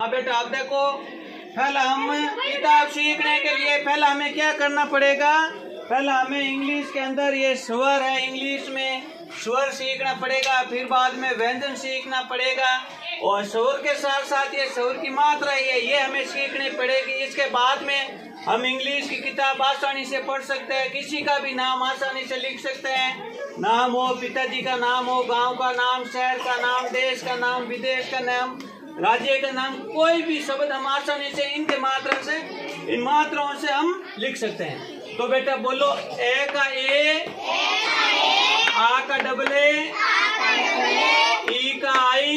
हाँ बेटा, आप देखो, पहले हम किताब सीखने के लिए पहले हमें क्या करना पड़ेगा। पहले हमें इंग्लिश के अंदर ये स्वर है, इंग्लिश में स्वर सीखना पड़ेगा। फिर बाद में व्यंजन सीखना पड़ेगा और स्वर के साथ साथ ये स्वर की मात्रा ये हमें सीखनी पड़ेगी। इसके बाद में हम इंग्लिश की किताब आसानी से पढ़ सकते हैं, किसी का भी नाम आसानी से लिख सकते हैं। नाम हो, पिताजी का नाम हो, गांव का नाम, शहर का नाम, देश का नाम, विदेश का नाम, राज्य का नाम, कोई भी शब्द हम आसानी से इनके मात्रा से, इन मात्राओं से हम लिख सकते हैं। तो बेटा बोलो, ए का ए, आ का डबल ए, ई का आई,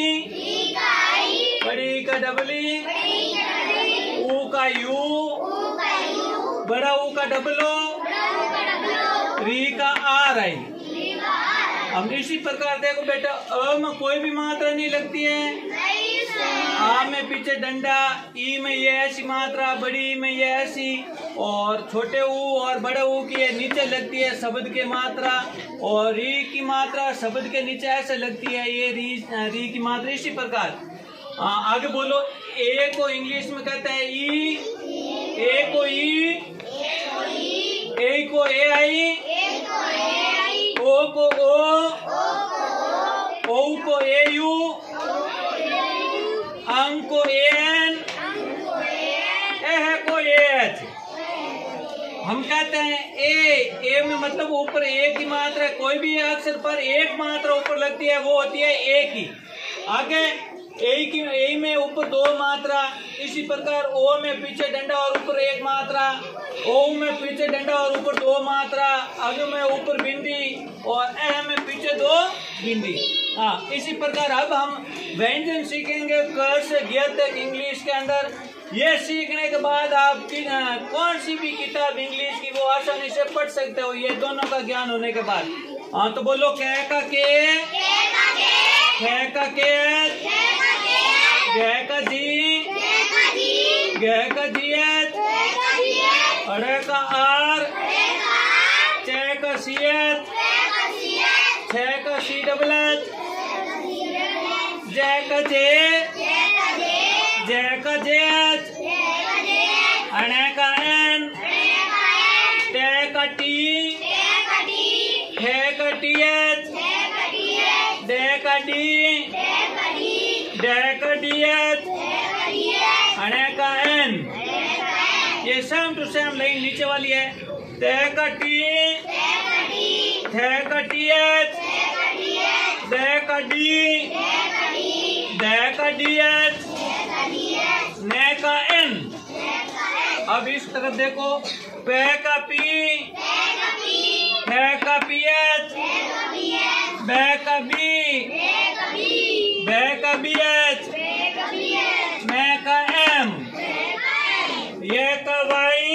बड़ी का डबल ई, ऊ का यू, बड़ा ऊ का डबल ओ, री का आर आई। हम इसी प्रकार देखो बेटा, अ में कोई भी मात्रा नहीं लगती है, आ में पीछे डंडा, ई में ये ऐसी मात्रा, बड़ी ई में ये ऐसी, और छोटे ऊ और बड़े ऊ की नीचे लगती है शब्द के मात्रा, और री की मात्रा शब्द के नीचे ऐसे लगती है, ये री की मात्रा। इसी प्रकार आगे बोलो, ए को इंग्लिश में कहते हैं ई, ए को ई, ए को ए आई, ओ को ओ को ए यू, अंग को ए एन, को ए एच। हम कहते हैं ए में मतलब ऊपर ए की मात्रा, कोई भी अक्षर पर एक मात्रा ऊपर लगती है वो होती है ए की। आगे ए में ऊपर दो मात्रा, इसी प्रकार ओ में पीछे डंडा और ऊपर एक मात्रा, ओ में पीछे डंडा और ऊपर दो मात्रा, अग में ऊपर बिंदी और ए में पीछे दो बिंदी। हाँ, इसी प्रकार अब हम व्यंजन सीखेंगे क से ग तक इंग्लिश के अंदर। ये सीखने के बाद आप कौन सी भी किताब इंग्लिश की वो आसानी से पढ़ सकते हो, ये दोनों का ज्ञान होने के बाद। हाँ, तो बोलो, कै का के, खे का के, ग का जी, ग का जियत, अड़े का आर, चे का सियत, छे का सी डबलत, जय का जे, जय का जेच, अणे का एन, टे का टी, खे का टीएच, डे का डी, डे का डीएच, अणे का एन। ये सेम टू सेम लाइन नीचे वाली है। ते का टी, थे का टीएच, डे का डी, डे का डीएच, ने का एन। अब इस तरफ देखो, पे का पी, थे का पीएच, बे का बी, बे का बीएच, में का एम, ये का वाई,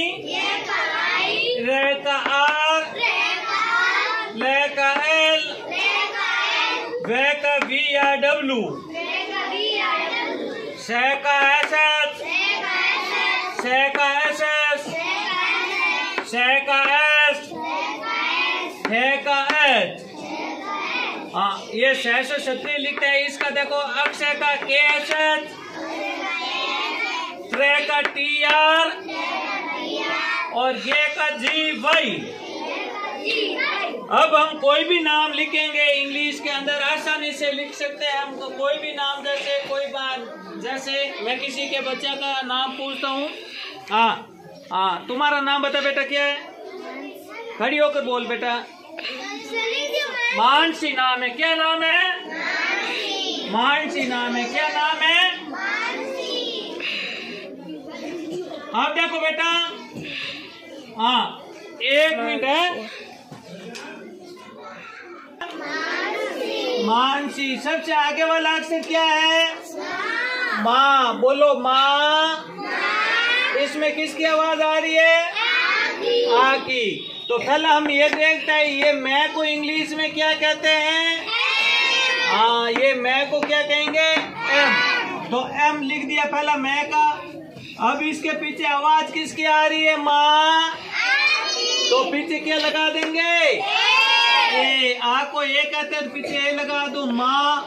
रे का आर, ले का एल, वे का वी या डब्लू, से का एस एच, से का एस एस, से का एस, हे का एच। हाँ, ये से क्षत्रिय लिखते हैं। इसका देखो, अक्षय का के एस एच, ट्रे का टी आर और ये का जी वाई। अब हम कोई भी नाम लिखेंगे इंग्लिश के अंदर आसानी से लिख सकते हैं। हमको कोई भी नाम, जैसे कोई बात, जैसे मैं किसी के बच्चे का नाम पूछता हूँ। हाँ, तुम्हारा नाम बता बेटा, क्या है? खड़ी होकर बोल बेटा। मानसी नाम है। क्या नाम है? मानसी नाम है। क्या नाम है? आप देखो बेटा, हाँ, एक मिनट है। मानसी। सबसे आगे वाला अक्षर क्या है? माँ। बोलो माँ। इसमें किसकी आवाज आ रही है? आ की। तो पहले हम ये देखते हैं, ये मैं को इंग्लिश में क्या कहते हैं? हाँ, ये मैं को क्या कहेंगे? एम। तो एम लिख दिया पहला मैं का। अब इसके पीछे आवाज किसकी आ रही है? माँ। तो पीछे क्या लगा देंगे? ए। आ को ये कहते हैं, पीछे ए लगा दो, माँ।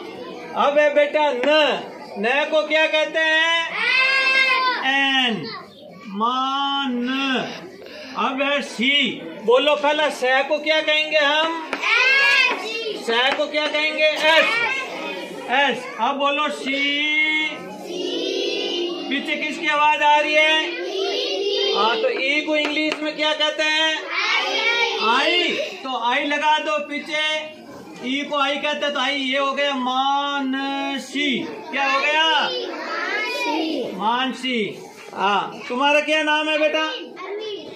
अब है बेटा न को क्या कहते हैं? एन, मान। अब है सी। बोलो पहला से को क्या कहेंगे हम? से को क्या कहेंगे? एस। एस। अब बोलो सी। पीछे किसकी आवाज आ रही है? हाँ, तो ई को इंग्लिश में क्या कहते हैं? आई। तो आई लगा दो पीछे, ई को आई कहते हैं, तो आई ये हो गया मानसी। क्या हो गया? मानसी। हाँ, तुम्हारा क्या नाम है बेटा?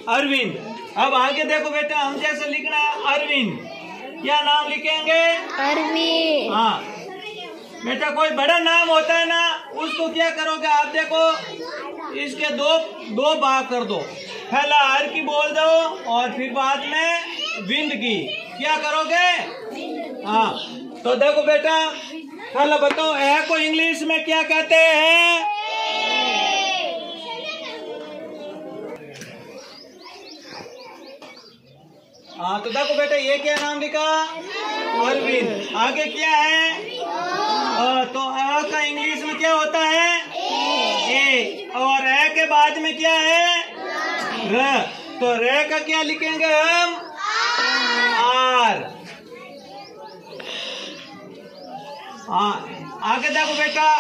अरविंद। अब आगे देखो बेटा, हम जैसे लिखना है अरविंद, क्या नाम लिखेंगे? अरविंद। हाँ बेटा, कोई बड़ा नाम होता है ना, उसको क्या करोगे आप? देखो इसके दो भाग कर दो, पहला हर की बोल दो और फिर बाद में विंद की। क्या करोगे? हाँ, तो देखो बेटा, पहला बताओ ए को इंग्लिश में क्या कहते हैं? हाँ, तो देखो बेटा, ये क्या नाम लिखा? अरविंद। आगे क्या है? तो अ का इंग्लिश में क्या होता है? ए। और ए के बाद में क्या है? र। तो र का क्या लिखेंगे हम? आर। हाँ, आगे देखो बेटा,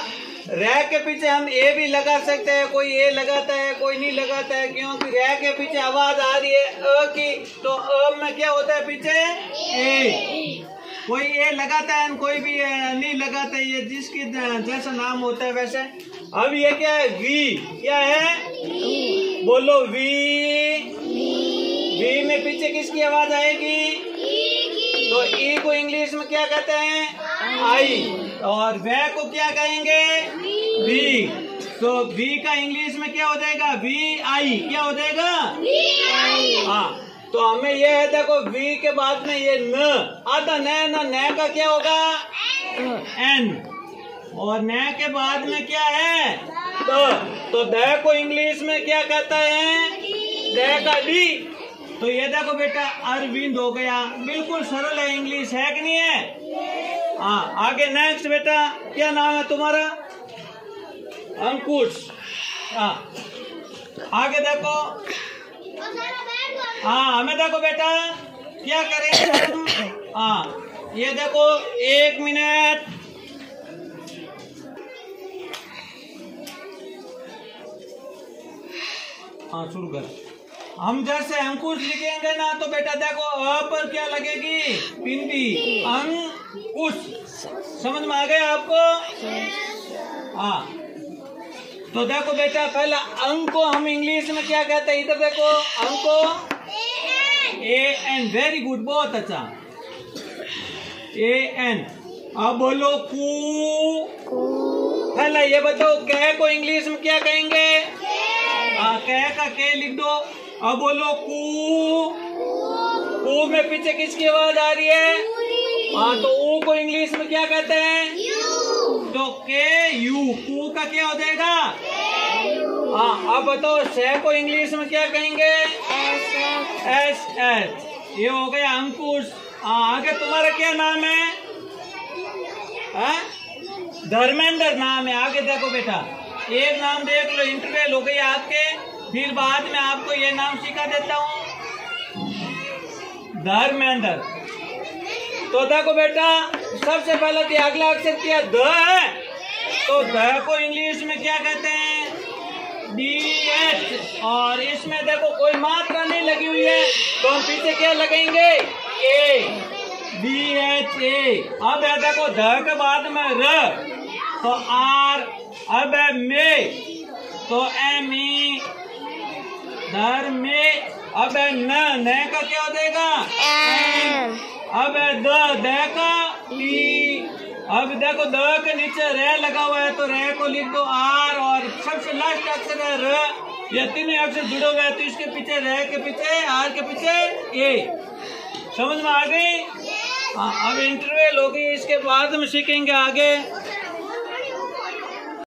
रे के पीछे हम ए भी लगा सकते हैं, कोई ए लगाता है कोई नहीं लगाता है, क्योंकि रे के पीछे आवाज आ रही है अ की, तो अ में क्या होता है पीछे? ए। कोई ए लगाता है कोई भी नहीं लगाता है, ये जिसकी जैसा नाम होता है वैसे। अब ये क्या है? वी। क्या है? बोलो वी। वी में पीछे किसकी आवाज आएगी? तो ई को इंग्लिश में क्या कहते हैं? आई। और वे को क्या कहेंगे? वी। तो वी का इंग्लिश में क्या हो जाएगा? वी आई। क्या हो जाएगा? हाँ, तो हमें ये है, देखो वी के बाद में ये न आता, न का क्या होगा? एन। और न के बाद में क्या है? तो द को इंग्लिश में क्या कहता है? द का डी। तो ये देखो बेटा, अरविंद हो गया। बिल्कुल सरल है इंग्लिश, है कि नहीं है? हाँ, आगे नेक्स्ट बेटा, क्या नाम है तुम्हारा? अंकुश। हाँ, आगे देखो। हाँ, हमें देखो बेटा क्या करेंगे हम? हाँ, ये देखो, एक मिनट। हाँ, शुरू कर। हम जैसे अंकुश लिखेंगे ना, तो बेटा देखो अ पर क्या लगेगी? पिंडी। अंकुश। समझ में आ गया आपको? हाँ, तो देखो बेटा, पहला अंक को हम इंग्लिश में क्या कहते हैं? इधर देखो, अंक को ए एन। वेरी गुड, बहुत अच्छा। A N. अब बोलो कू। पहला ये बताओ, कै को इंग्लिश में क्या कहेंगे? कै का के लिख दो। अब बोलो कू। कू में पीछे किसकी आवाज आ रही है? हाँ, तो ऊ को इंग्लिश में क्या कहते हैं? तो के यू। कू का क्या हो जाएगा? हाँ, अब बताओ से को इंग्लिश में क्या कहेंगे? S H. ये हो गया अंकुश। हाँ, आगे तुम्हारा क्या नाम है? धर्मेंद्र नाम है। आगे देखो बेटा, एक नाम देख लो, इंटरवल हो गई आपके, फिर बाद में आपको ये नाम सिखा देता हूँ, धर्मेंद्र। तो देखो बेटा, सबसे पहले तो अगला अक्षर क्या? द है, तो द को इंग्लिश में क्या कहते हैं? D H. और इसमें देखो कोई मात्रा नहीं लगी हुई है, तो हम पीछे क्या लगेंगे? ए। D H A. अब है देखो, ध के बाद में र, तो आर। अब है में, तो एम ई। धर में। अब है न का क्या हो जाएगा? एम। अब है द का टी। अब देखो, द के नीचे रे लगा हुआ है, तो रे को लिख दो आर, और सबसे लास्ट अक्षर है र। ये तीनों अक्षर जुड़े हुए हैं, तो इसके पीछे रे के पीछे आर के पीछे ए। समझ में आ गई? हाँ, अब इंटरवल हो गई, इसके बाद में सीखेंगे आगे।